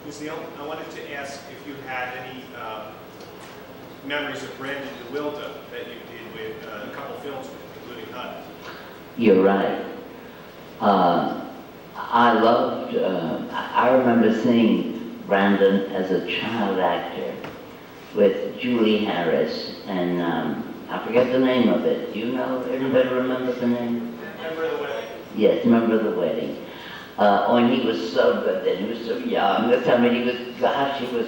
Ms. Neal, I wanted to ask if you had any memories of Brandon DeWilde that you did with a couple films with, including HUD. You're right. I loved, I remember seeing Brandon as a child actor with Julie Harris, and I forget the name of it. Do you know, everybody remember the name? Remember the Wedding? Yes, Remember the Wedding. And he was so good then, he was so young. I mean, he was, gosh, he was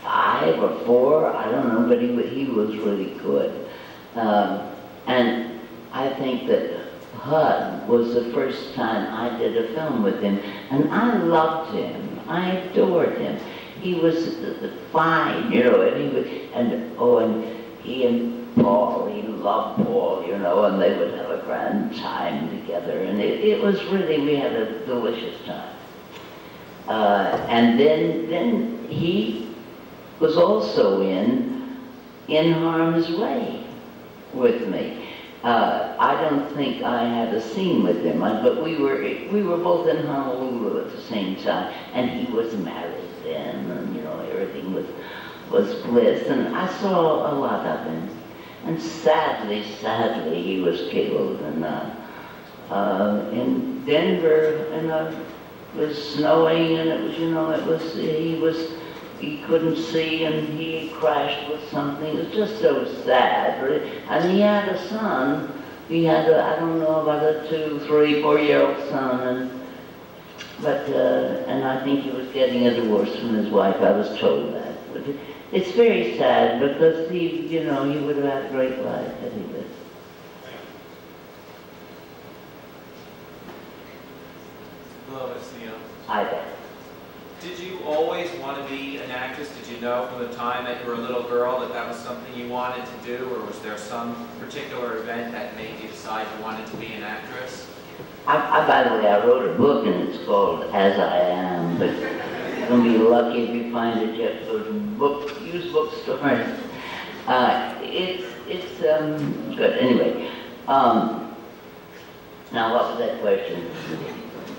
5 or 4, I don't know, but he was really good. And I think that HUD was the first time I did a film with him, and I loved him. I adored him. He was fine, you know, and he was, and he and Paul, he loved Paul, you know, and they would have a grand time together, and it was really, we had a delicious time. And then he was also in Harm's Way with me. I don't think I had a scene with him, but we were both in Honolulu at the same time, and he was married then, and you know, everything was bliss, and I saw a lot of him. And sadly, he was killed in Denver, and it was snowing, and it was, you know, he couldn't see, and he crashed with something. It was just so sad. And he had a son. He had I don't know, about a 2, 3, 4-year-old son, and I think he was getting a divorce from his wife. I was told that. But it's very sad because he, you know, he would have had a great life had he lived. Hello, Ms. Neal. I bet. Did you always want to be an actress? Did you know from the time that you were a little girl that that was something you wanted to do, or was there some particular event that made you decide you wanted to be an actress? By the way, I wrote a book, and it's called As I Am, but you're going to be lucky if you find it. You have to go to used bookstores. It's good. Anyway, now what was that question?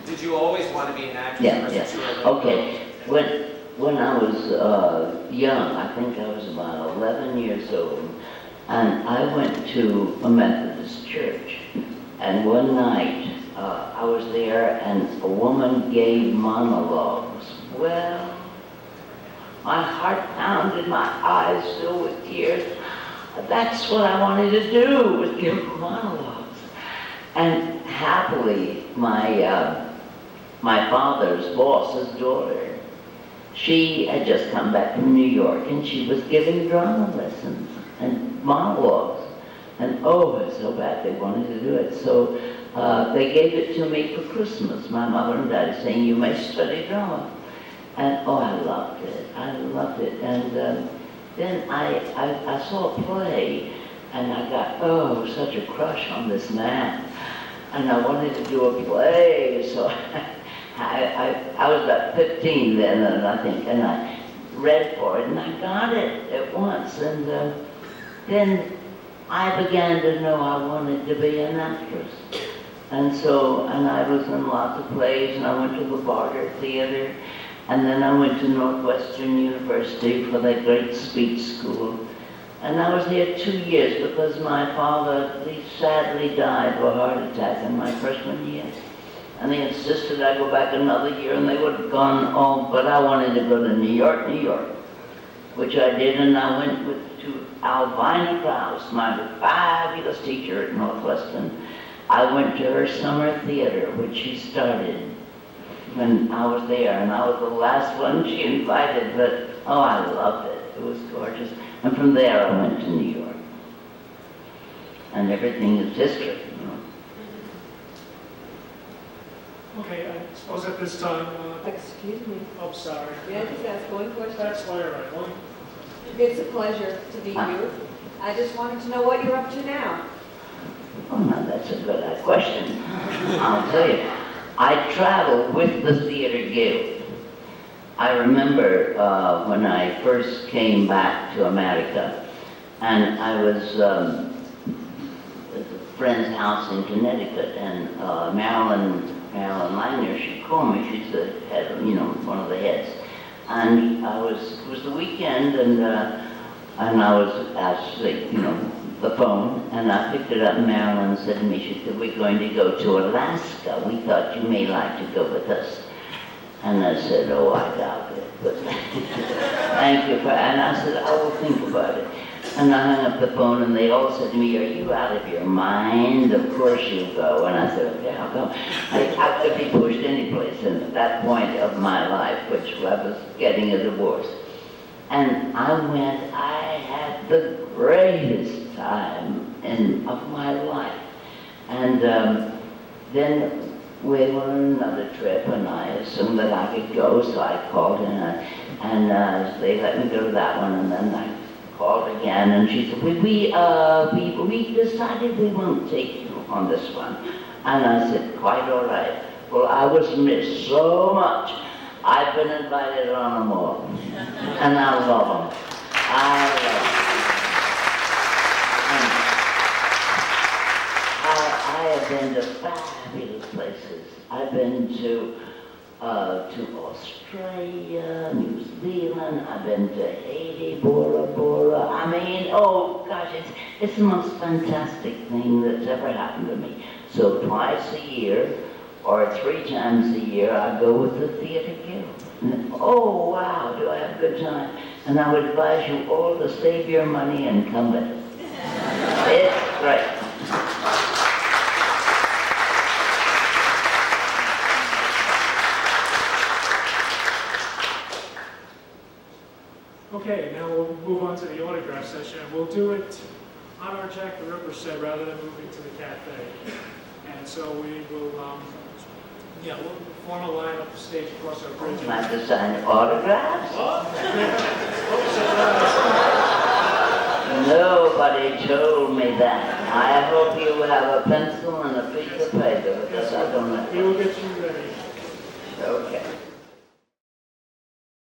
Did you always want to be an actress? Yeah. Okay. When I was young, I think I was about 11 years old, and I went to a Methodist church, and one night I was there, and a woman gave monologues. Well, my heart pounded, my eyes filled with tears. That's what I wanted to do, was give monologues. And happily, my father's boss's daughter, she had just come back from New York, and she was giving drama lessons and monologues. And oh, it was so bad they wanted to do it. So they gave it to me for Christmas, my mother and daddy, saying, you may study drama. And oh, I loved it. And then I saw a play, and I got, such a crush on this man. And I wanted to do a play, so I was about 15 then, and I read for it, and I got it at once. And then I began to know I wanted to be an actress. And I was in lots of plays, and I went to the Barter Theater, and then I went to Northwestern University for that great speech school. And I was there 2 years because my father, he sadly died of a heart attack in my freshman year. And they insisted I go back another year, and they would have gone, but I wanted to go to New York, which I did, and I went to Alvina Krause, my fabulous teacher at Northwestern. I went to her summer theater, which she started when I was there, and I was the last one she invited, but I loved it. It was gorgeous. And from there I went to New York. And everything is history, you know. Okay, I suppose at this time, Excuse me. oh, sorry. May I just ask one question? That's all right. One, It's a pleasure to meet you. I just wanted to know what you're up to now. Oh, no, that's a good question. I'll tell you. I travel with the Theater Guild. I remember when I first came back to America, and I was at a friend's house in Connecticut, and Marilyn Langner, she called me, she's the head, one of the heads. And it was the weekend, and I was asked, the phone, and I picked it up, and Marilyn said to me, she said, we're going to go to Alaska. We thought you may like to go with us. And I said, oh, I doubt it, but thank you and I said, I will think about it. And I hung up the phone, and they all said to me, are you out of your mind? Of course you'll go. And I said, okay, I'll go. I could be pushed any place in that point of my life, which I was getting a divorce. And I went, I had the greatest time of my life. And then we were on another trip, and I assumed that I could go, so I called, and they let me go to that one, and then I called again, and she said, we decided we won't take you on this one. And I said, quite all right. Well, I was missed so much. I've been invited on them all, and I love them. I love them. I have been to fabulous places. I've been to Australia, New Zealand. I've been to Haiti, Bora Bora. I mean, oh gosh, it's the most fantastic thing that's ever happened to me. So twice a year, or 3 times a year, I go with the Theater Guild. And, oh wow, do I have a good time. And I would advise you all to save your money and come with us. It's great. Okay, now we'll move on to the autograph session. We'll do it on our Jack the Ripper set rather than moving to the cafe. And so we will, we'll form a line up the stage across our bridge. I have to sign autographs? Nobody told me that. I hope you have a pencil and a piece of paper, because I don't know. We will get you ready. Okay.